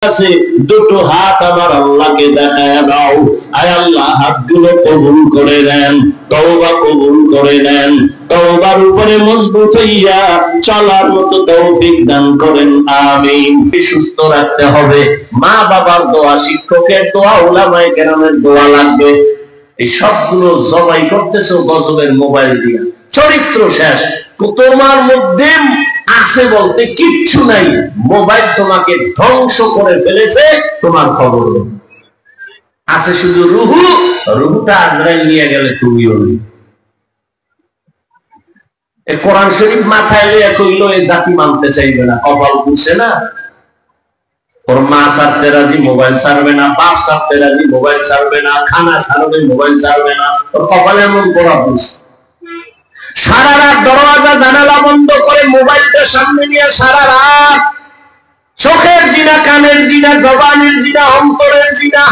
আছে দুটো হাত আমার আল্লাহকে দেখায় দাও। আয় আল্লাহ, হাতগুলো কবুল করে নেন, তওবা কবুল করে নেন, তওবার উপরে মজবুত হইয়া চলার মতো তৌফিক দান করেন, আমিন। সুস্থ রাখতে হবে, মা বাবার দোয়া, শিক্ষকের দোয়া, উলামায়ে কেরামের দোয়া লাগবে। এই সবগুলো জবাই করতেছো গজবের মোবাইল দিয়ে। চরিত্র শেষ, তোমার মধ্যে আছে বলতে কিচ্ছু নাই। মোবাইল তোমাকে ধ্বংস করে ফেলেছে, তোমার খবর আছে শুধু রুহু। রুহুটা আজরাইল নিয়ে গেলে তুমিও নেই। কোরআন শরীফ মাথায় লইয়া কইলো এই জাতি মানতে চাইবে না, কপাল বুঝছে না। ওর মা ছাড়তে রাজি, মোবাইল ছাড়বে না। বাপ ছাড়তে রাজি, মোবাইল ছাড়বে না। খানা ছাড়বে, মোবাইল ছাড়বে না। ওর কপালে এমন পোড়া বুঝছে। সারা রাত দরওয়াজা জানালা বন্ধ করে মোবাইলটা সামনে নিয়ে সারা রাত চোখের জিনা, কানের জিনা, জবানের জিনা, অন্তরের জিনা।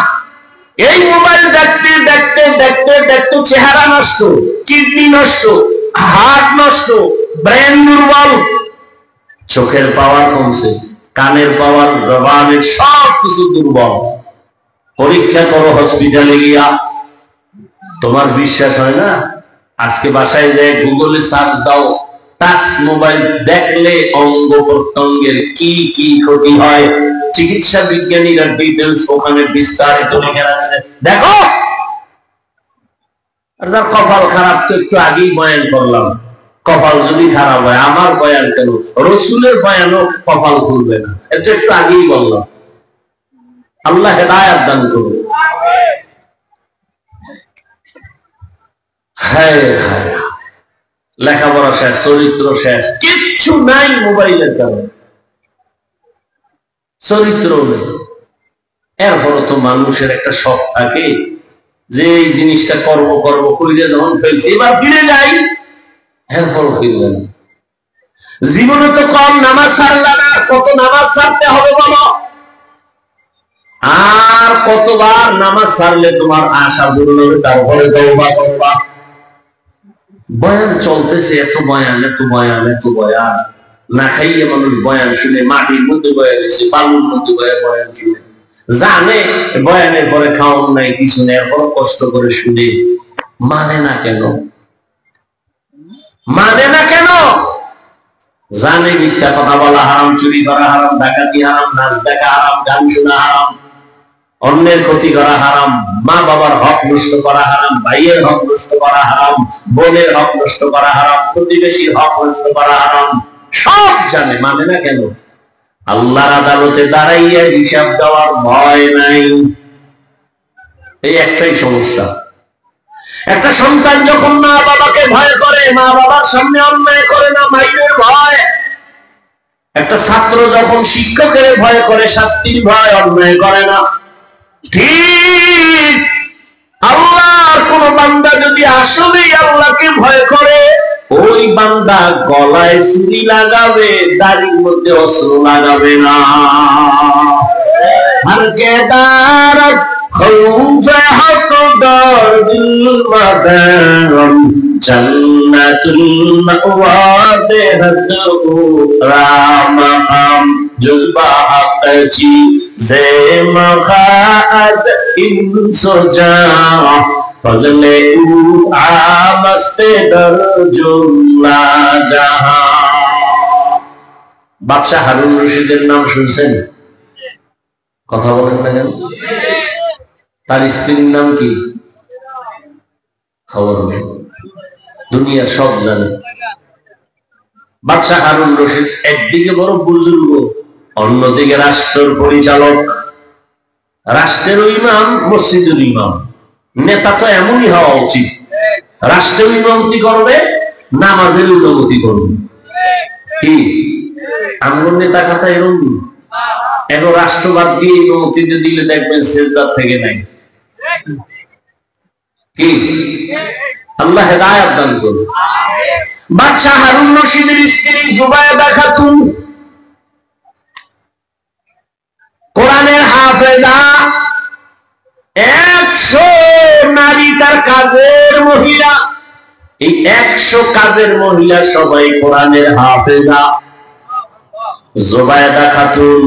এই মোবাইল দেখতে দেখতে দেখতে দেখতে চেহারা নষ্ট, কিডনি নষ্ট, হার্ট নষ্ট, ব্রেন দুর্বল, চোখের পাওয়ার কমছে, কানের পাওয়ার, জবানের সব কিছু দুর্বল। পরীক্ষা করো হসপিটালে গিয়া, তোমার বিশ্বাস হয় না? আজকে বাসায় যে গুগলে সার্চ দাও, টাচ মোবাইল দেখলে অঙ্গ প্রত্যঙ্গের কি কি ক্ষতি হয়, চিকিৎসা বিজ্ঞানীরা ডিটেলস ওখানে বিস্তারিত লিখে রাখছে, দেখো। আর যার কপাল খারাপ, তো একটু আগেই বয়ান করলাম, কপাল যদি খারাপ হয়, আমার বয়ান কেন, রসুলের বয়ানও কপাল খুলবে না, এটা একটু আগেই বললাম। আল্লাহ হেদায়েত দান করুন। লেখাপড়া শেষ, চরিত্র শেষ, কিচ্ছু নাই মোবাইলের কারণে, চরিত্র নেই। এরপরও তো মানুষের একটা শখ থাকে যে এই জিনিসটা করবো করবো কইলে যখন ফেলছি এবার ফিরে যাই, এরপরও ফিরবে না। জীবনে তো কম নামাজ ছাড়লা না, কত নামাজ ছাড়তে হবে বলো? আর কতবার নামাজ ছাড়লে তোমার আশা পূরণ হবে, তারপরে তওবা করবা। বয়ান চলতেছে, এত বয়ান, এত বয়ান, এত বয়ান, না খাইয়ে মানুষ বয়ান শুনে, মাটির মধ্যে বয়ান এসে, বালুর মধ্যে বয়ান শুনে, জানে বয়ানের পরে খাওয়ান নাই, কিছু নেই, এরপর কষ্ট করে শুনে, মানে না কেন? মানে না কেন? জানে মিথ্যা কথা বলা হারাম, চুরি করা হারাম, ডাকাতি হারাম, নাচ দেখা হারাম, গান শোনা হারাম, অন্যের ক্ষতি করা হারাম, মা বাবার হক নষ্ট করা হারাম, ভাইয়ের হক নষ্ট করা হারাম, বোনের হক নষ্ট করা হারাম, প্রতিবেশীর হক নষ্ট করা হারাম, সব জানে, মানে না কেন? আল্লাহর আদালতে দাঁড়াইয়া হিসাব দেওয়ার ভয় নাই। এই একটাই সমস্যা। একটা সন্তান যখন মা বাবাকে ভয় করে, মা বাবার সামনে অন্যায় করে না, মাইরের ভয়। একটা ছাত্র যখন শিক্ষকের ভয় করে, শাস্তির ভয়, অন্যায় করে না। ঠিক আল্লাহর কোন বান্দা যদি আসলেই আল্লাহকে ভয় করে, ওই বান্দা গলায় ছুরি লাগাবে, দাড়ির মধ্যে অস্ত্র লাগাবে না। আর কেদারত খৌফে হক দারুল মাদারম জান্নাতুল মাওয়া দেহতু রামাম জুজবা আকাজি জে মখাদ ইনসোজা ফজলে উ আমস্তে দর জুমলা জাহা। বাদশাহ হারুন রশিদের নাম শুনছেন? কথা বলেন না কেন? তার স্ত্রীর নাম কি? খবর নেই, দুনিয়া সব জানে। বাদশাহ হারুন রশিদ একদিকে বড় বুজুর্গ, অন্যদিকে রাষ্ট্রের পরিচালক, রাষ্ট্রের ইমাম, মসজিদের ইমাম। নেতা তো এমনই হওয়া উচিত, রাষ্ট্রের ইমামতি করবে, নামাজের ইমামতি করবে। কি আমল নেতা খাতা এরকম? এখন রাষ্ট্রবাদ দিয়ে ইমামতি দিলে দেখবেন সেজদার থেকে নাই। কি আল্লাহ হেদায়েত দান করুন। বাদশাহ হারুন রশিদের স্ত্রী জুবায়েদা খাতুন কোরআনের হাফেজা, 100 নারী তার কাজের মহিলা। এই 100 কাজের মহিলা সবাই কোরআনের হাফেজা। জুবায়েদা খাতুন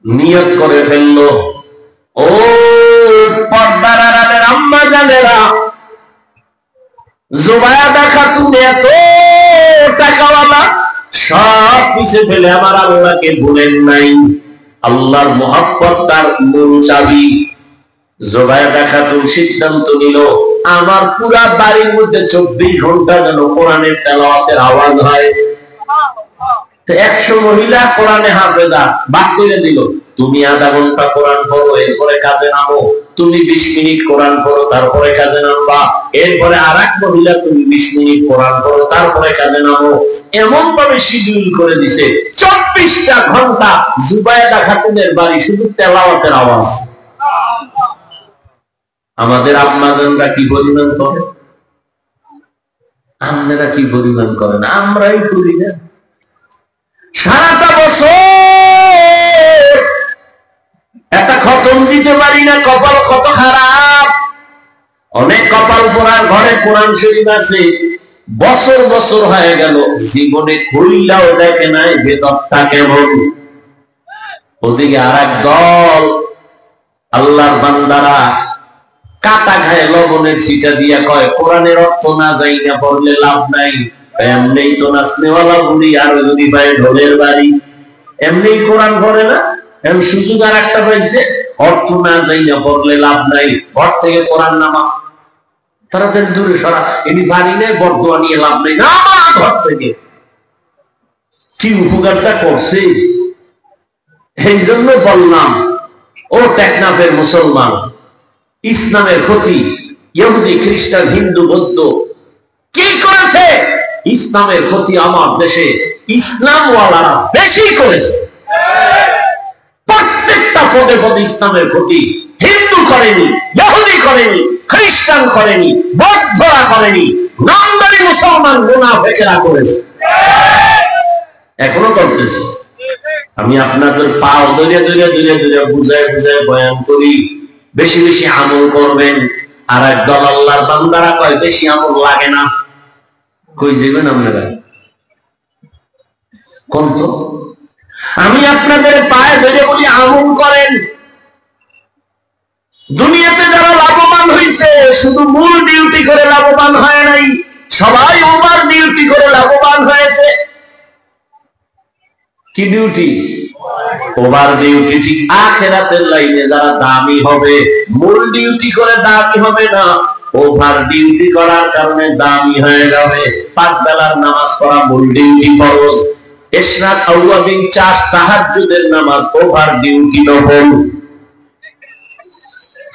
নিয়ত করে ফেললো, ও পর্দার আড়ালের আম্মা জানেরা, জুবায়দা খাতুন এত টাকাওয়ালা, সব পিছে ফেলে আমার আল্লাহকে ভুলেন নাই। আল্লাহর মুহাব্বত তার মূল চাবি। জুবায়দা খাতুন সিদ্ধান্ত নিল, আমার পুরা বাড়ির মধ্যে 24 ঘন্টা যেন কোরআনের তেলাওয়াতের আওয়াজ হয়। 100 মহিলা কোরআনে হাফেজা ভাগ করে দিল, তুমি আধা ঘন্টা কোরআন পড়ো, এরপরে কাজে নামো। তুমি 20 মিনিট কোরআন পড়ো, তারপরে কাজে নামবা। এরপরে আর এক মহিলা, তুমি 20 মিনিট কোরআন পড়ো, তারপরে কাজে নামো। এমন ভাবে শিডিউল করে দিছে, 24টা ঘন্টা জুবায়দা খাতুনের বাড়ি শুধু তেলাওয়াতের আওয়াজ। আমাদের আম্মাজানরা কি পরিমাণ করে, আপনারা কি পরিমাণ করেন, আমরাই করি না। সারাটা বছর একটা খতম দিতে পারি না, কপাল কত খারাপ। অনেক কপাল পোড়ার ঘরে কোরআন শরীফ আছে, বছর বছর হয়ে গেল, জীবনে খুইলাও দেখে নাই বেদতটা কেমন। ওদিকে আর এক দল আল্লাহর বান্দারা কাটা খায় লবণের ছিটা দিয়া কয়, কোরআনের অর্থ না যাই না পড়লে লাভ নাই। এমনি তো নাচনেওয়ালা বুড়ি, আর যদি পায় ঢোলের বাড়ি, এমনি কোরআন পড়ে না। এমন সুযোগ আর একটা পাইছে, অর্থ না যাই না পড়লে লাভ নাই, ঘর থেকে কোরআন নামা, তাড়াতাড়ি দূরে সরা, এটি বাড়ি নেই, বরদোয়া নিয়ে লাভ নেই, না ঘর থেকে। কি উপকারটা করছে। এই জন্য বললাম, ও টেকনাফের মুসলমান, ইসলামের ক্ষতি ইহুদি খ্রিস্টান হিন্দু বৌদ্ধ কি করেছে? ইসলামের ক্ষতি আমার দেশে ইসলামওয়ালারা বেশি করেছে। প্রত্যেকটা পদে পদে ইসলামের ক্ষতি হিন্দু করেনি, ইহুদি করেনি, খ্রিস্টান করেনি, বৌদ্ধরা করেনি, নামদারি মুসলমান মুনাফিকরা করেছে, এখনো করতেছে। আমি আপনাদের পাও ধরে ধরে ধরে ধরে বুঝায় বুঝায় বয়ান করি, বেশি বেশি আমল করবেন। আর একদল আল্লাহর বান্দারা কয় বেশি আমল লাগে না। কই যাবেন আপনারা? কোন তো আমি আপনাদের পায়ে ধরে বলি আমল করেন। দুনিয়াতে যারা লাভবান হয়েছে শুধু মূল ডিউটি করে লাভবান হয় নাই, সবাই ওভার ডিউটি করে লাভবান হয়েছে। কি ডিউটি? Over duty. ঠিক আখিরাতের লাইনে যারা দামি হবে, মূল ডিউটি করে দামি হবে না, ওভার ডিউটি করার কারণে দামি হয়ে যাবে। 5 বেলার নামাজ পড়া মূল ডিউটি ফরজ, ইশরাক আউয়াবিন চাষ তাহাজ্জুদের নামাজ ওভার ডিউটি নফল।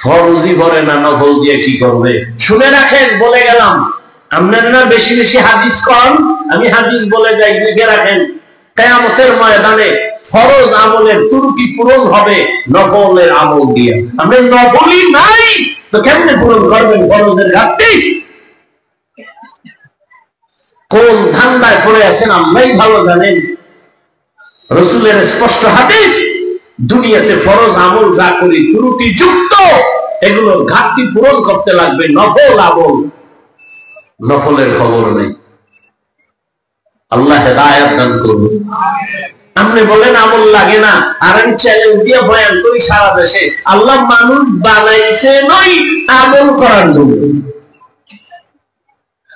ফরজই পড়ে না, নফল দিয়ে কি করবে? শুনে রাখেন, বলে গেলাম, আপনারা বেশি বেশি হাদিস কম, আমি হাদিস বলে যাই, লিখে রাখেন। কিয়ামতের ময়দানে ফরজ আমলের ত্রুটি পূরণ হবে নফলের আমল দিয়ে। আপনি নফলই নাই তো কেমনে পূরণ করবেন ফরজের ঘাটতি? কোন ধান্দায় পড়ে আছেন আমরাই ভালো জানেন। রাসূলের স্পষ্ট হাদিস, দুনিয়াতে ফরজ আমল যা করি ত্রুটি যুক্ত, এগুলোর ঘাটতি পূরণ করতে লাগবে নফল আমল। নফলের খবর নেই। আল্লাহ হেদায়েত দান করুন। আপনি বলেন আমল লাগে না, আর আমি চ্যালেঞ্জ দিয়ে বয়ান করি সারা দেশে, আল্লাহ মানুষ বানাইছে নয় আমল করার জন্য।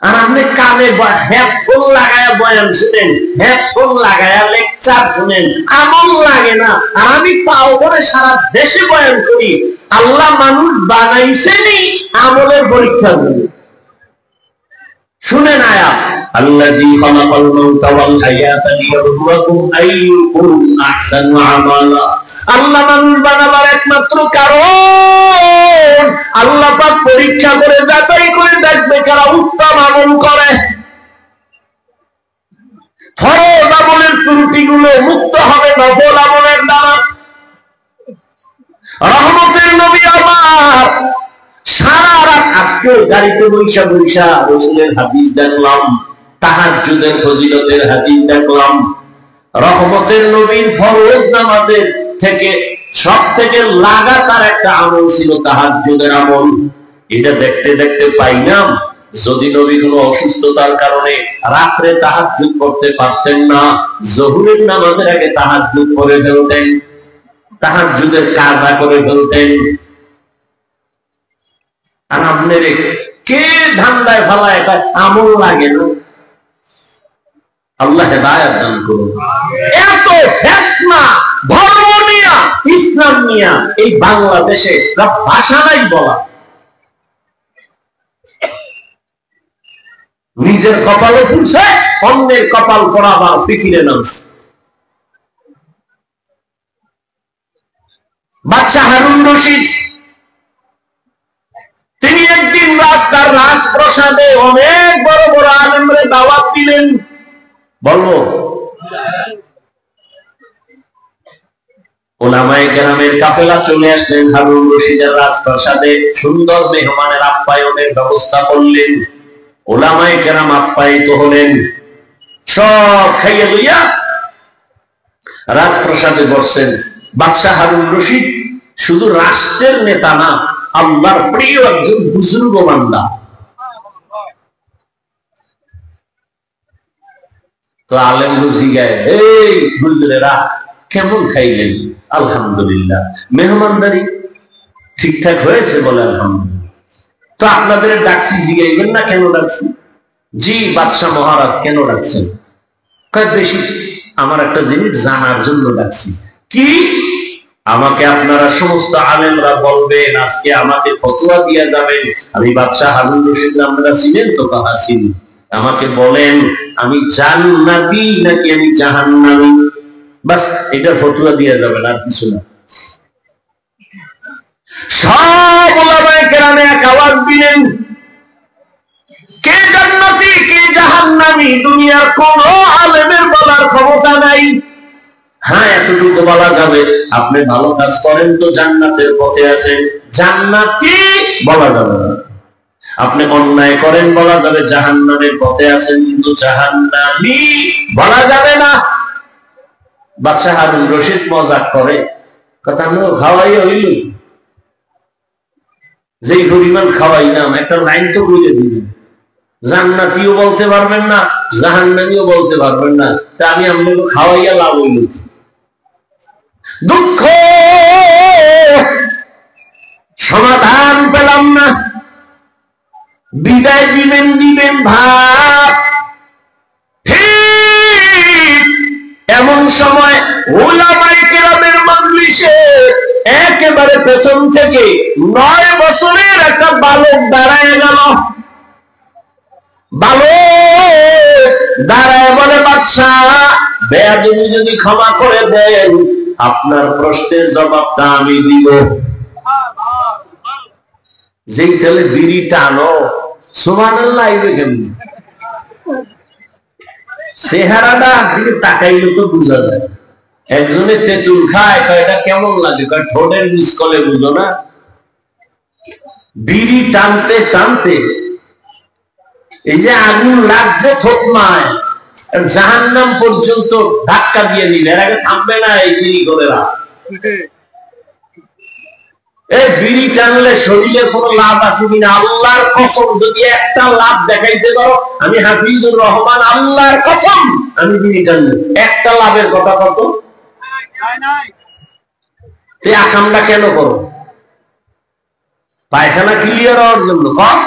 আর আপনি কানে হেডফোন লাগায়া বয়ান শুনেন, হেডফোন লাগায়া লেকচার শুনেন, আমল লাগে না। আর আমি পাও করে সারা দেশে বয়ান করি, আল্লাহ মানুষ বানাইছেনই আমলের পরীক্ষার জন্য। শুনেন আয়াত, আল্লাযী খালাকাল মাউতা ওয়াল হায়াতা লিয়াবলুয়াকুম আইয়ুকুম আহসানু আমালা। আল্লাহ মানুষ বানাবার একমাত্র কারণ, আল্লাহ পাক পরীক্ষা করে যাচাই করে দেখবে কারা উত্তম আমল করে। ফরজ আমলের ত্রুটিগুলো মুক্ত হবে নফল আমলের দ্বারা। রহমতের নবী আমার সারা রাত, আজকে গাড়িতে বৈশা বৈশা রাসূলের হাদিস দেখলাম, তাহাজ্জুদের ফজিলতের হাদিস দেখলাম। রহমতের নবীর ফরজ নামাজের থেকে সব থেকে লাগাতার একটা আমল ছিল তাহাজ্জুদের আমল। এটা দেখতে দেখতে পাইলাম, যদি নবী কোনো অসুস্থতার কারণে রাত্রে তাহাজ্জুদ করতে পারতেন না, জোহরের নামাজের আগে তাহাজ্জুদ করে ফেলতেন। তাহাজ্জুদের কাজা করে ফেলতেন। আর আপনার কে ধান্দায় ফালায় আমল লাগে না। আল্লাহ হেদায়েত দান করুন। এত ফিতনা ধর্ম নিয়া, ইসলাম নিয়া এই বাংলাদেশে ভাষা নাই বলা। নিজের কপালে পুরছে, অন্যের কপাল পড়াবার ফিকিরে নামছে। বাদশা হারুন রশিদ তিনি একদিন রাস্তার রাজপ্রাসাদে অনেক বড় বড় আলেমরে দাওয়াত দিলেন। বলবো উলামায়ে কেরামের কাফেলা চলে আসলেন হারুন রশিদের রাজপ্রাসাদে। সুন্দর মেহমানের আপ্যায়নের ব্যবস্থা করলেন। উলামায়ে কেরাম আপ্যায়িত হলেন। সব খাইয়ে লইয়া রাজপ্রাসাদে বসছেন। বাদশা হারুন রশিদ শুধু রাষ্ট্রের নেতা না, আল্লাহর প্রিয় একজন বুজুর্গ বান্দা। তো আলেম বুঝি গায়ে, এই হুজুরেরা কেমন খাইলেন? আলহামদুলিল্লাহ। মেহমানদারি ঠিকঠাক হয়েছে? বলে আলহামদুলিল্লাহ। তো আপনাদের ডাকছি, জিগাইবেন না কেন ডাকছি? জি বাদশা মহারাজ, কেন ডাকছেন? বেশি আমার একটা জিনিস জানার জন্য ডাকছি। কি? আমাকে আপনারা সমস্ত আলেমরা বলবেন, আজকে আমাকে ফতোয়া দিয়া যাবেন। আমি বাদশা হারুন রশিদ, আপনারা ছিলেন তো? কাহা ছিলেন? আমাকে বলেন আমি জান্নাতি নাকি আমি জাহান্নামী? বাস এটা ফতোয়া দিয়া যাবেন, আর কিছু না। সব উলামায়ে কেরাম এক আওয়াজ দিলেন, কে জান্নাতি কে জাহান্নামী দুনিয়ার কোন আলেমের বলার ক্ষমতা নাই। হ্যাঁ, এতটুকু বলা যাবে, আপনি ভালো কাজ করেন তো জান্নাতের পথে আছেন, জান্নাতি বলা যাবে না। আপনি অন্যায় করেন বলা যাবে জাহান্নামের পথে আছেন, কিন্তু জাহান্নামী বলা যাবে না। বাদশা হারুন রশিদ মজাক করে, কথা আমি খাওয়াই হইল, যেই পরিমাণ খাওয়াই নাম একটা লাইন তো করে দিবেন। জান্নাতিও বলতে পারবেন না, জাহান্নামীও বলতে পারবেন না, তা আমি আপনাকে খাওয়াইয়া লাভ হইল। দুঃখ, সমাধান পেলাম না। বিদায় দিবেন ভাব। ঠিক এমন সময় উলামায়ে কেরামের মজলিসে একেবারে পেছন থেকে 9 বছরের একটা বালক দাঁড়ায় গেল। বালক দাঁড়ায় বলে, বাদশা বেয়াদবি যদি ক্ষমা করে দেন, আপনার প্রশ্নের জবাবটা আমি দিব। যেই তেলে বিড়ি টানো, সুবহানাল্লাহ, কেমনি চেহারাটা দিকে তাকাইলে তো বুঝা যায়। একজনে তেঁতুল খায়, এটা কেমন লাগে, ঠোঁটের মিসকলে বুঝো না। বিড়ি টানতে টানতে এই যে আগুন লাগছে থতমায়, জাহান্নাম পর্যন্ত ধাক্কা দিয়ে নিবে, এর আগে থামবে না এই বিড়ি করেরা। এই বিড়ি টানলে শরীরে কোনো লাভ আছে কিনা? আল্লাহর কসম, যদি একটা লাভ দেখাইতে পারো, আমি হাফিজুর রহমান, আল্লাহর কসম আমি বিড়ি টানলে একটা লাভের কথা কত? আকামটা কেন করো? পায়খানা ক্লিয়ার হওয়ার জন্য কম,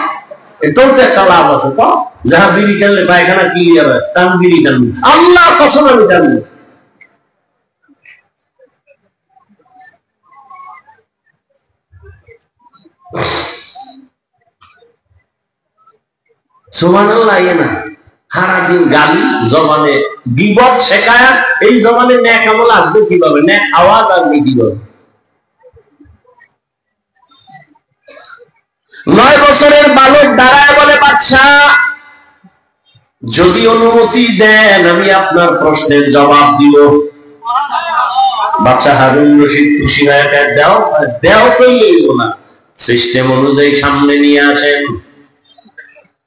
এটাও তো একটা লাভ আছে। কম যাহা বিড়ি টানলে পায়খানা ক্লিয়ার হয়, তার বিড়ি টানলে আল্লাহর কসম আমি টানবো। সুবহানাল্লাহ। না সারাদিন গালি, জবানে গীবত, শেখায়াত, এই জবানে নেক আমল আসবে কিভাবে? নেক আওয়াজ আসবে কিভাবে? 9 বছরের বালক দাঁড়ায় বলে, বাদশা যদি অনুমতি দেন আমি আপনার প্রশ্নের জবাব দিব। বাদশা হারুন রশিদ খুশি হয়ে দেও কইলেই না, সিস্টেম অনুযায়ী সামনে নিয়ে আসেন।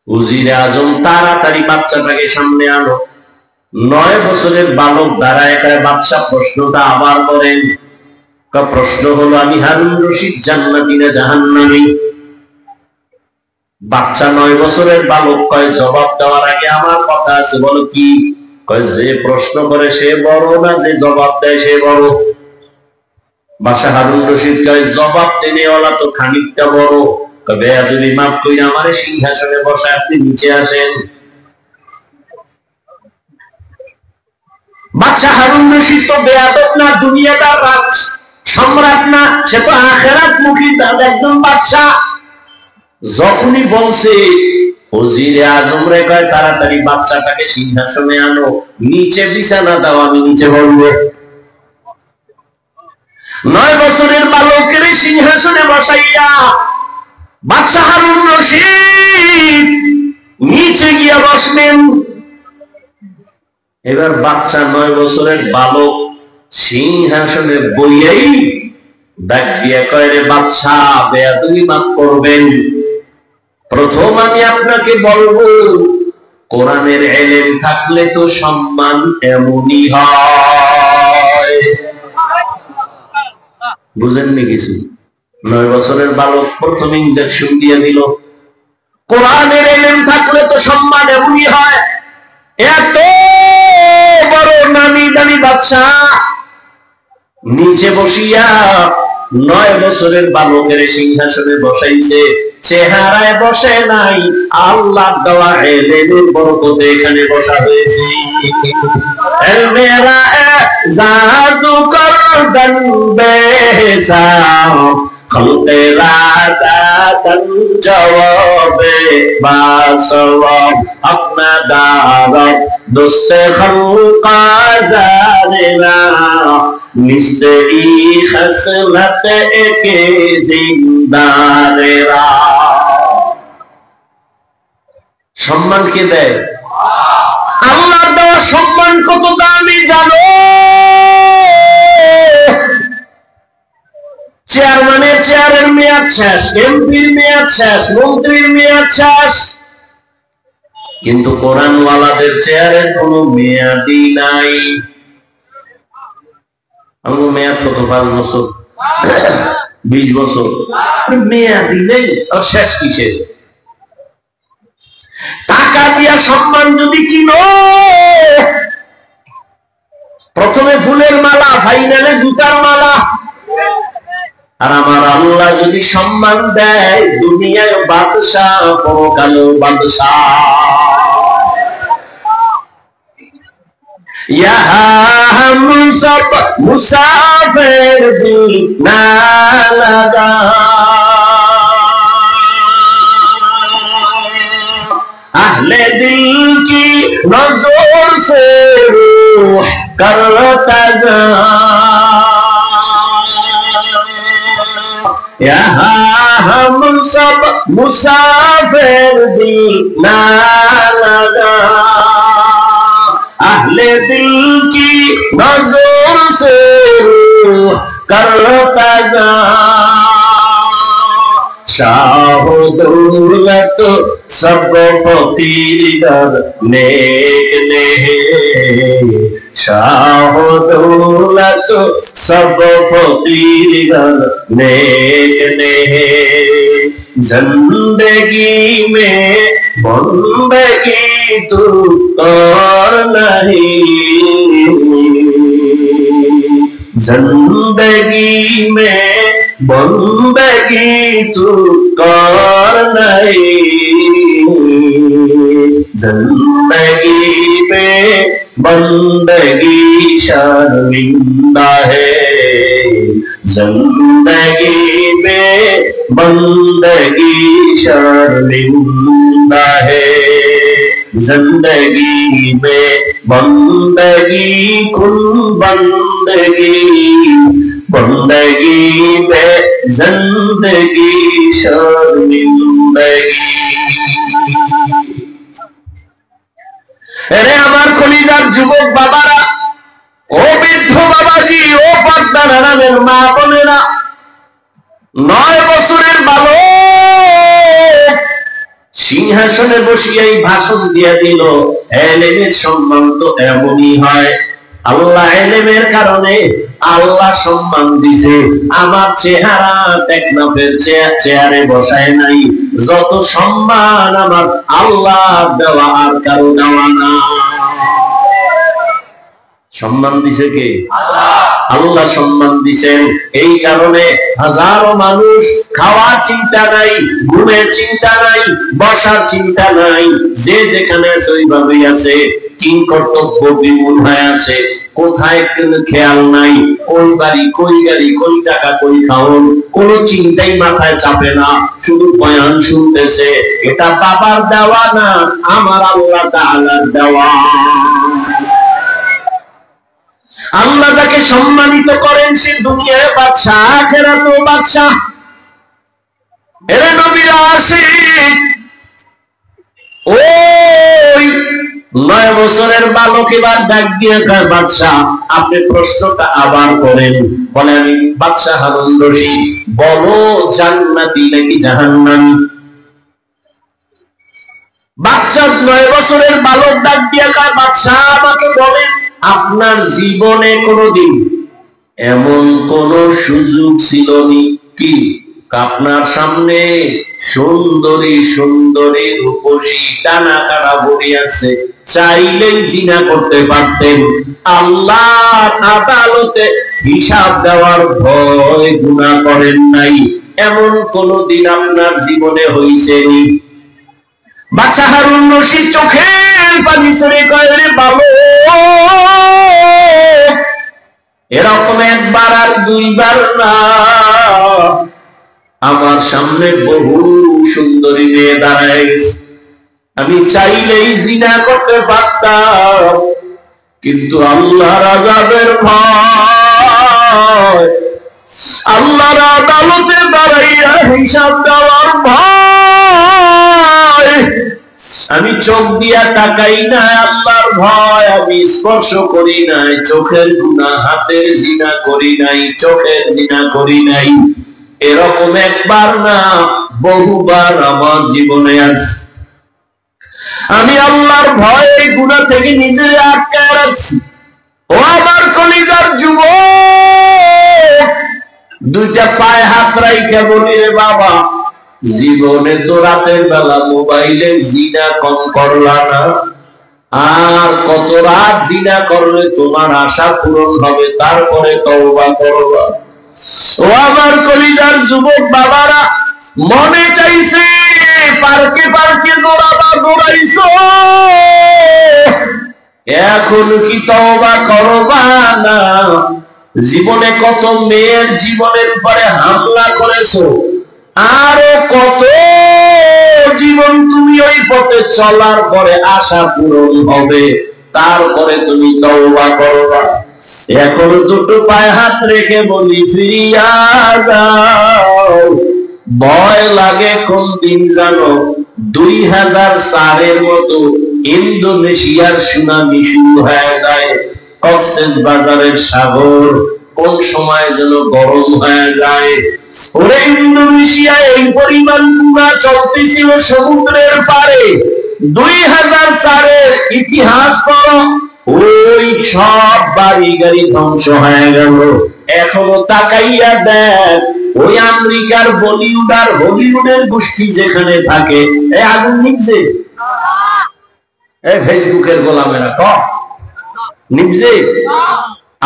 উজিরে আজম তাড়াতাড়ি বাচ্চাটাকে সামনে আনো। 9 বছরের বালক দাঁড়ায়, বাদশা প্রশ্নটা আবার করেন। প্রশ্ন হলো, আমি হারুন রশিদ জান্নাতি না জাহান্নামী? বাচ্চা 9 বছরের বালক কয়, জবাব দেওয়ার আগে আমার কথা আছে। বলো কি? কয়, যে প্রশ্ন করে সে বড় না যে জবাব দেয় সে বড়? বাদশা হারুন রশিদ কয় জবাব দেনেওয়ালা তো খানিকটা বড়, বেয়াদবি মাফ কইরা আমারে সিংহাসনে বসায় আপনি নিচে আসেন। বাদশা হারুন রশিদ তো বেয়াদব না, দুনিয়াদার রাজ সম্রাট না, সে তো আখিরাত মুখী একদম বাদশা। যখনই বলছে ওজিরে আজম রে কয় তাড়াতাড়ি বাচ্চাটাকে সিংহাসনে আনো, নিচে বিছানা দাও, আমি নিচে বলবো। 9 বছরের বালকের সিংহাসনে বসাইয়া বাদশা হারুন রশিদ নিচে গিয়া বসলেন। এবার বাচ্চা 9 বছরের বালক সিংহাসনে বইয়াই ডাক দিয়া কয়, রে বাদশা, বেয়াদবি মাফ করবেন, প্রথম আমি আপনাকে বলবো কোরআনের ইলম থাকলে তো সম্মান এমনই হয়। বুঝেননি কিছু? 9 বছরের বালক প্রথম ইনজেকশন দিয়ে দিল, কোরআনের ইলম থাকলে তো সম্মান এমনই হয়। এত বড় নামি দামি বাদশা নিচে বসিয়া 9 বছরের বালকের সিংহাসনে বসাইছে, চেহারায় বসে নাই, আল্লাহ দেওয়া ইলমের বরকতে এখানে বসা হয়েছে। মেরা জাদু করদন বেসা খলকে রাদাতন জওয়াবে বাসওয়াব আপনা দারত দোস্তে খলকা জানেনা মিস্ত্রি খসলত একে দিনদারেরা। সম্মান কে দেয়? আল্লাহ দেওয়া সম্মান কত দামি জানো? চেয়ারম্যানের চেয়ারের মেয়াদ শেষ, এমপির মেয়াদ শেষ, মন্ত্রীর মেয়াদ শেষ, কিন্তু কোরআনওয়ালাদের চেয়ারের কোনো মেয়াদই নাই। আমার মেয়াদ কত? 5 বছর, 20 বছর, মেয়াদই নেই, আর শেষ কিসের? টাকা দিয়া সম্মান যদি কিনো, প্রথমে ফুলের মালা, ফাইনালে জুতার মালা। আর আমার আল্লাহ যদি সম্মান দেয়, দুনিয়ায় বাদশাহ, পরকালেও বাদশাহ। यहाँ हम सब मुसाफिर दिल ना लगा, अहले दिल की नजर से रूह करता जा, यहाँ हम सब मुसाफिर दिल ना लगा, अहले दिल की नजर से रूह करता जा, शाह दौलत सब फकीर नेक ने, शाह दौलत सब फकीर नेक ने, जिंदगी में बंदगी तू और नहीं, जिंदगी में बंदगी तू कर नहीं, जिंदगी में बंदगी शर्मिंदा है, जिंदगी में बंदगी शर्मिंदा है, जिंदगी में बंदगी कुल बंदगी, बंदगी में जिंदगी शर्मिंदगी। अरे আমার কলিজার যুবক বাবারা, ও বৃদ্ধ বাবাজি, ও পর্দার আড়ালের মা বোনেরা, 9 বছরের বালক সিংহাসনে বসিয়াই ভাষণ দিয়া দিল, ইলমের সম্মান তো এমনই হয়। আল্লাহ ইলমের কারণে আল্লাহ সম্মান দিছে, আমার চেহারা টেকনাফের চেয়ারে বসায় নাই। যত সম্মান আমার আল্লাহ দেওয়া, আর কারো দেওয়া না। সম্মান দিছে কে? আল্লাহ সম্মান দিছেন। এই কারণে হাজারো মানুষ খাওয়ার চিন্তা নাই, ঘুমের চিন্তা নাই, বসার চিন্তা নাই, যে যেখানে আছে ওইভাবেই আছে, কিং কর্তব্য বিমূল হয়ে আছে, কোথায় খেয়াল নাই, ওই বাড়ি কই গাড়ি, কই টাকা কই খাওন, কোনো চিন্তাই মাথায় চাপে না, শুধু বয়ান শুনতেছে। এটা বাবার দেওয়া না, আমার আল্লাহ তাআলার দেওয়া। আল্লাহ তাকে সম্মানিত করেন, সে দুনিয়ায় বাদশা, আখিরাতেও বাদশা। এরে নবীরা আশিক, ওই 9 বছরের বালক এবার ডাক দিয়ে কয়, বাদশা আপনি প্রশ্নটা আবার করেন। বলে, আমি বাদশা হারুন রশিদ, বলো জান্নাতি নাকি জাহান্নামী? বাদশা 9 বছরের বালক ডাক দিয়ে কয়, বাদশা আমাকে বলেন, আপনার জীবনে কোনদিন এমন কোন সুযোগ ছিল কি আপনার সামনে সুন্দরী সুন্দরী রূপসী টানা কাটা বড়ি আছে, চাইলেই জিনা করতে পারতেন, আল্লাহর আদালতে হিসাব দেওয়ার ভয় গুনাহ করেন নাই, এমন কোনদিন আপনার জীবনে হইছে? বাদশা হারুন রশিদ চোখের পানি ছেড়ে কয়, রে বাবু, এরকম একবার আর দুইবার না, আমার সামনে বহু সুন্দরী মেয়ে দাঁড়ায় গেছে, আমি চাইলেই জিনা করতে পারতাম, কিন্তু আল্লাহর আযাবের ভয়, আল্লাহর আদালতে দাঁড়াইয়া হিসাব দেওয়ার ভয়, আমি চোখ দিয়া তাকাই না, আল্লাহর ভয়, আমি স্পর্শ করি নাই, চোখের গুনাহ, হাতের জিনা করি নাই, চোখের জিনা করি নাই। এরকম একবার না, বহুবার আমার জীবনে আছে। আমি আল্লাহর ভয়ে গুনাহ থেকে নিজেকে আটকায় রাখছি। ও আমার কলিজার যুবক, দুইটা পায়ে হাত রাইখা বলি, রে বাবা, জীবনে তো রাতের বেলা মোবাইলে জিনা কম করলা না, আর কত রাত জিনা করলে তোমার আশা পূরণ হবে, তারপরে তওবা করবা। ও আমার কলিজার যুবক বাবারা, মনে চাইছে পার্কে পার্কে দৌড়াবা, দৌড়াইছো, এখন কি তওবা করবা না? জীবনে কত মেয়ের জীবনের উপরে হামলা করেছো, আরো কত জীবন তুমি ওই পথে চলার পরে আশা পূরণ হবে, তারপরে তুমি তওবা করবা। এখন দুটো পায়ে হাত রেখে বলি, ফিরিয়া যাও। ভয় লাগে কোন দিন জানো? 2004-এর মতো ইন্দোনেশিয়ার সুনামি শুরু হয়ে যায়, কক্সবাজারের সাগর কোন সময় যেন গরম হয়ে যায়। ওরে ইন্দোনেশিয়ায় এই পরিমাণ গুণা চলতেছিল সমুদ্রের পারে। 2004-এর ইতিহাস পড়ো, ওই সব বাড়ি গাড়ি ধ্বংস হয়ে গেল। এখনো তাকাইয়া দেখ, ওই আমেরিকার বলিউড আর হলিউডের গোষ্ঠী যেখানে থাকে, এই আগুন নিভছে? এই ফেসবুকের গোলামেরা নিভছে?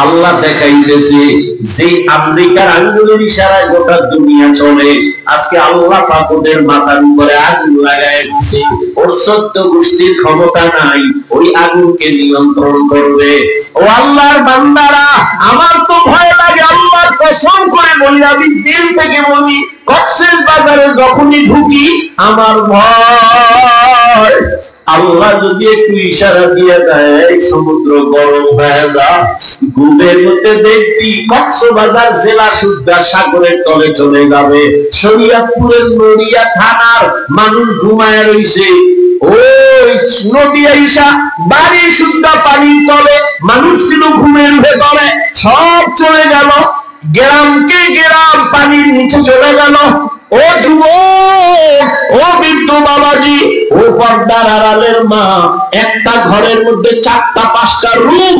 আল্লাহ দেখাইতেছে যে আমেরিকার আঙ্গুলের ইশারায় গোটা দুনিয়া চলে। আজকে আল্লাহ পাক ওদের মাথার উপরে আগুন লাগায় দিয়েছে, ওর 14 গোষ্ঠীর ক্ষমতা নাই ওই আগুনকে নিয়ন্ত্রণ করবে। ও আল্লাহর বান্দারা, আমার তো ভয় লাগে, আল্লাহর কসম করে বলি, আমি দিল থেকে বলি, কক্সবাজারে যখনই ঢুকি আমার ভয়। আল্লাহ যদি একটু ইশারা দিয়ে দেয় সমুদ্র গরম হয়ে যা, ঘুমের মধ্যে দেখবি কক্সবাজার জেলা সুদ্ধা সাগরের তলে চলে যাবে। শরীয়তপুরের নড়িয়া থানার মানুষ ঘুমায় রইছে, ওই নদী আইসা বাড়ি সুদ্ধা পানির তলে, মানুষ ছিল ঘুমের ভেতরে, সব চলে গেল, গ্রামকে গ্রাম পানির নিচে চলে গেল। ও যুবক, ও বৃদ্ধ বাবাজি, ও পর্দার আড়ালের মা, একটা ঘরের মধ্যে 4টা-5টা রুম,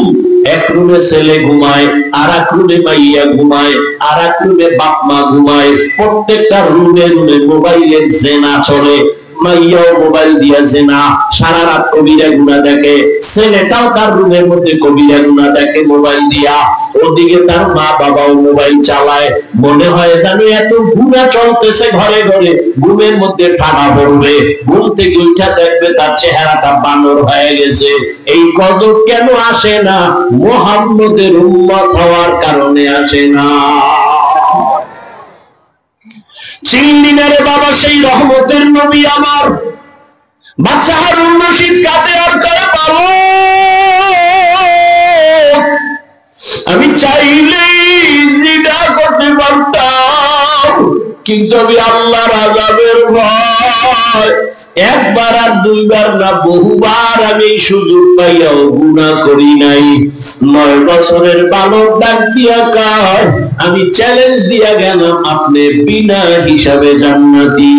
এক রুমে ছেলে ঘুমায়, আর এক রুমে মাইয়া ঘুমায়, আর এক রুমে বাপ মা ঘুমায়, প্রত্যেকটা রুমে রুমে মোবাইলের জেনা চলে। মাইয়াও মোবাইল দিয়েছে না, সারা রাত কবিরা গুনাহ দেখে, ছেলেটাও তার রুমের মধ্যে কবিরা গুনাহ দেখে মোবাইল দিয়া, ওদিকে তার মা বাবাও মোবাইল চালায়, মনে হয় যেন এত গুনাহ চলতেছে ঘরে ঘরে, ঘুমের মধ্যে ঠাড়া পড়বে, ঘুম থেকে উঠা দেখবে তার চেহারাটা বানর হয়ে গেছে। এই গজব কেন আসে না? মুহাম্মদের উম্মত হওয়ার কারণে আসে না। চিল্লিনা রে বাবা, সেই রহমতের নবী আমার বাদশা হারুন রশিদ কাঁদে আর কয়ে, পালো আমি চাইলেই জিনা করতে পারতাম, কিন্তু আমি আল্লাহর আযাবের ভয় একবার আর দুইবার না, বহুবার আমি সুযোগ পাইয়াও গুনাহ করি নাই। 9 বছরের বালক ডাক দিয়া কয়, আমি চ্যালেঞ্জ দিয়া গেলাম, আপনি বিনা হিসাবে জান্নাতি।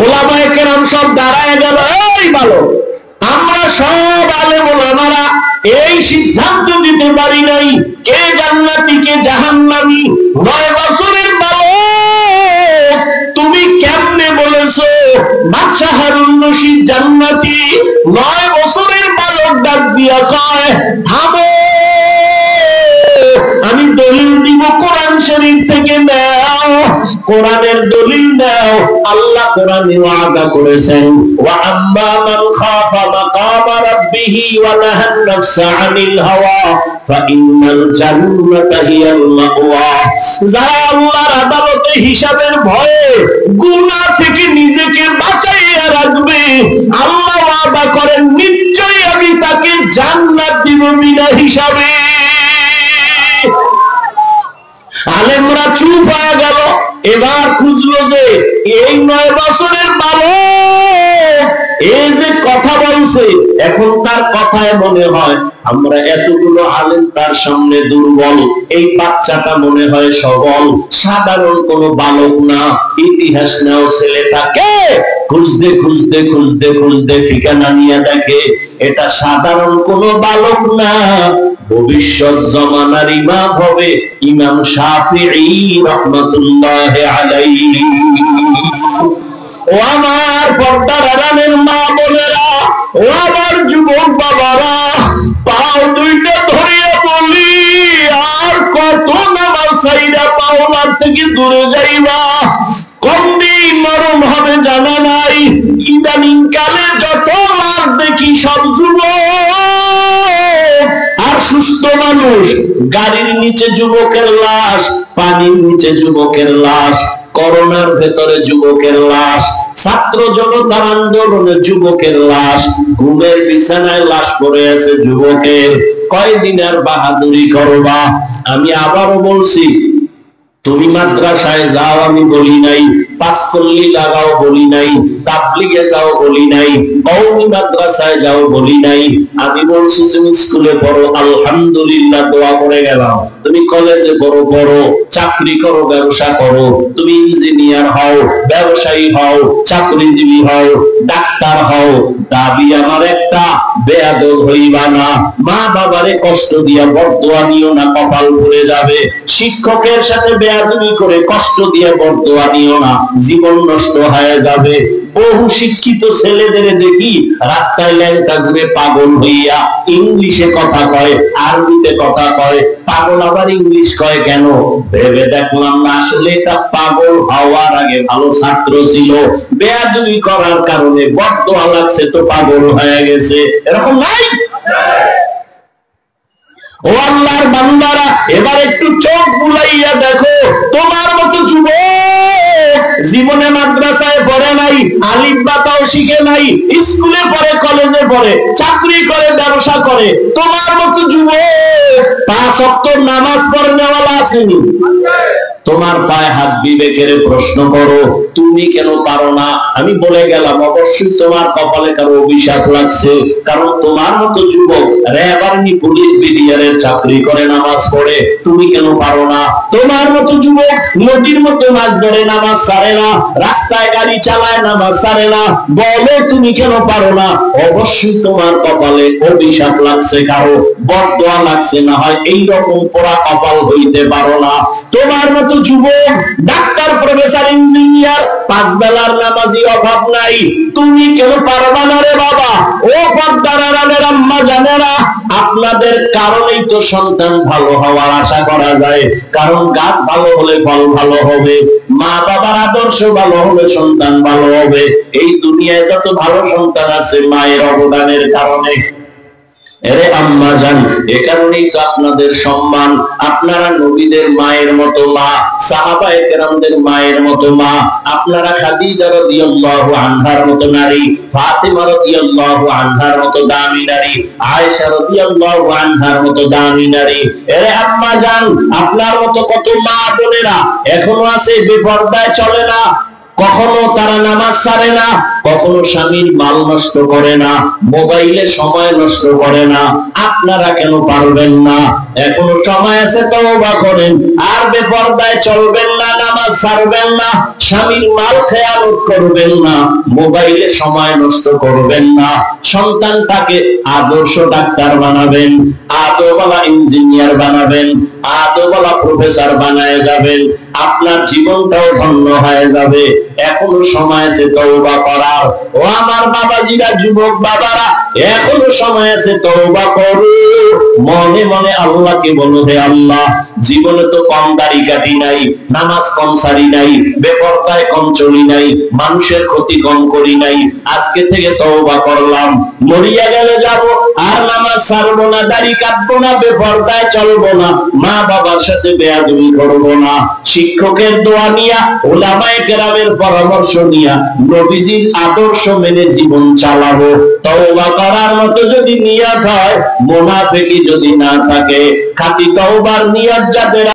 ওলামায়ে কেরাম সব দাঁড়ায় গেল, এই বালক, আমরা সব আলেম ওলামারা এই সিদ্ধান্ত দিতে পারি নাই কে জান্নাতি কে জাহান্নামী। 9 বছরের বালক, তুমি কেমনে বলেছো বাদশা হারুন রশিদ জান্নাতি? 9 বছরের বালক ডাক দিয়া কয়, থামো, আমি দলিল দিব কোরআন শরীফ থেকে, নাও কোরআনের দলিল নাও। আল্লাহ কোরআনে ওয়াদা করেছেন, ওয়া আম্মা মান খাফা মাকামা রাব্বিহি ওয়া নাহান নাফসা আনিল হাওয়া ফাইন্নাল জান্নাতা হিয়াল মাওয়া। যারা আল্লাহর আদালতে হিসাবের ভয়ে গুনাহ থেকে নিজেকে বাঁচাইয়া রাখবে, আল্লাহ ওয়াদা করেন নিশ্চয়ই আমি তাকে জান্নাত দিব বিনা হিসাবে। আলেমরা চুপ হয়ে গেল, এবার খুঁজলো যে এই 9 বছরের বালক এই যে কথা বলছে, এখন তার কথায় মনে হয় আমরা এতগুলো আলেম তার সামনে দুর্বল, এই বাচ্চাটা মনে হয় সবল, সাধারণ কোন বালক না। ইতিহাস নাও ছেলেটাকে খুঁজতে খুঁজতে খুঁজতে খুঁজতে ঠিকানা নিয়ে দেখে এটা সাধারণ কোন বালক না, ভবিষ্যৎ জমানার ইমাম হবে ইমাম শাফিঈ রাহমাতুল্লাহি আলাইহি। ও আমার পর্দার আড়ালের মা বোনেরা, ও আমার যুবক বাবারা, পাও দুইটা ধরিয়া বলি, আর কত নামাজ ছাইরা পাওনার থেকে দূরে যাইবা? কোন দিন মরণ হবে জানা নাই। ইদানিং কালে যত লাশ দেখি সব যুবক আর সুস্থ মানুষ, গাড়ির নিচে যুবকের লাশ, পানির নিচে যুবকের লাশ, করোনার ভেতরে যুবকের লাশ, ছাত্র জনতার আন্দোলনে যুবকের লাশ, ঘুমের বিছানায় লাশ পড়ে আছে যুবকের। কয়দিন আর বাহাদুরি করবা? আমি আবারও বলছি, তুমি মাদ্রাসায় যাও আমি বলি নাই, পাঁচকল্লি লাগাও বলি নাই, তাবলিগে যাও বলি নাই, কওমি মাদ্রাসায় যাও বলি নাই। আমি বলছি তুমি স্কুলে পড়ো, আলহামদুলিল্লাহ দোয়া করে গেলাম। তুমি কলেজে পড়ো, পড়ো, চাকরি করো, ব্যবসা করো, তুমি ইঞ্জিনিয়ার হও, ব্যবসায়ী হও, চাকরিজীবী হও, ডাক্তার হও, দাবি আমার একটা, বেয়াদব হইবা না, মা বাবারে কষ্ট দিয়া বরদোয়া নিও না, কপাল পুড়ে যাবে। শিক্ষকের সাথে বেয়াদবি করে কষ্ট দিয়ে বরদোয়া নিও না, জীবন নষ্ট হয়ে যাবে। বহু শিক্ষিত ছেলেদের দেখি রাস্তায় ল্যাংটা ঘুরে পাগল হইয়া ইংলিশে কথা কয়, আরবিতে কথা কয়। পাগল আবার ইংলিশ কয় কেন? ভেবে দেখলাম না আসলে এটা পাগল হওয়ার আগে ভালো ছাত্র ছিল, বেয়াদবি করার কারণে বরদোয়া লাগছে তো পাগল হয়ে গেছে। এরকম নাই? ও আল্লাহর বান্দারা, এবার একটু চোখ বুলাইয়া দেখো, তোমার মতো যুবক জীবনে মাদ্রাসায় পড়ে নাই, আলিফ বা তাও শিখে নাই, স্কুলে পড়ে, কলেজে পড়ে, চাকরি করে, ব্যবসা করে, তোমার মতো যুবক 5 ওয়াক্ত নামাজ পড়নেওয়ালা আসেনি। তোমার পায়ে হাত বিবেকের প্রশ্ন করো, তুমি কেন পারো না? আমি বলে গেলাম অবশ্যই তোমার কপালে কারো অভিশাপ লাগছে, কারণ তোমার মতো যুবক র্যাব আর্মি পুলিশ বিডিআরের চাকরি করে, নামাজ পড়ে, তুমি কেন পারো না? তোমার মতো যুবক নদীর মতো মাছ ধরে নামাজ ছাড়ে না, রাস্তায় গাড়ি চালায় নামাজ ছাড়ে না, বলে তুমি কেন পারো না? অবশ্যই তোমার কপালে অভিশাপ লাগছে, কারো বদদোয়া লাগছে, না হয় এইরকম পোড়া কপাল হইতে পারো না। তোমার মতো যুবক ডাক্তার, প্রফেসর, ইঞ্জিনিয়ার, পাঁচ বেলার নামাজি অভাব নাই, তুমি কেন পারবা না রে বাবা? ও পর্দার আড়ালের আম্মা জানেরা, আপনাদের কারণেই তো সন্তান ভালো হওয়ার আশা করা যায়। কারণ গাছ ভালো হলে ফল ভালো হবে, মা বাবার আদর্শ ভালো হলে সন্তান ভালো হবে। এই দুনিয়ায় যত ভালো সন্তান আছে মায়ের অবদানের কারণে। এরে আম্মা জান, এ কারণেই তো আপনাদের সম্মান। আপনারা নবীদের মায়ের মতো মা, সাহাবায়ে কেরামদের মায়ের মতো মা, আপনারা খাদিজা রাদিয়াল্লাহু আনহার মতো নারী, ফাতিমা রাদিয়াল্লাহু আনহার মতো দামি নারী, আয়েশা রাদিয়াল্লাহু আনহার মতো দামি নারী। এরে আম্মা জান, আপনার মতো কত মা বোনেরা এখনো আছে বেপরদায় চলে না, কখনো তারা নামাজ ছাড়ে না, কখনো স্বামীর মাল নষ্ট করে না, মোবাইলে সময় নষ্ট করে না। আপনারা কেন পারবেন না? এখনো সময় আছে, তওবা করেন, আর বেপরদায় চলবেন না, নামাজ ছাড়বেন না, স্বামীর মাল খেয়ানত করবেন না, মোবাইলে সময় নষ্ট করবেন না। সন্তানটাকে আদর্শ ডাক্তার বানাবেন, আদর্শওয়ালা ইঞ্জিনিয়ার বানাবেন, আদর্শওয়ালা প্রফেসর বানায় যাবেন, আপনার জীবনটাও ধন্য হয়ে যাবে। এখনো সময় আছে তওবা করার। ও আমার বাবাজিরা, যুবক বাবারা, এখনো সময় আছে, তওবা করো। মনে মনে আল্লাহকে বলো, হে আল্লাহ, জীবনে তো কম দাড়ি কাটি নাই, নামাজ কম সারি নাই, বেপরদায় কম চলি নাই, মানুষের ক্ষতি কম করি নাই, আজকে থেকে তওবা করলাম। মরিয়া গেলে যাব, আর নামাজ ছাড়বো না, দাড়ি কাটবো না, বেপরদায় চলবো না, মা বাবার সাথে বেয়াদবি করবো না, শিক্ষকের দোয়া নিয়া, উলামায়ে কেরামের পরামর্শ নিয়া, নবীজির আদর্শ মেনে জীবন চালাবো। তওবা করার মতো যদি নিয়ত হয়, মুনাফিকি যদি না থাকে, খাঁটি তওবার নিয়ত যাদের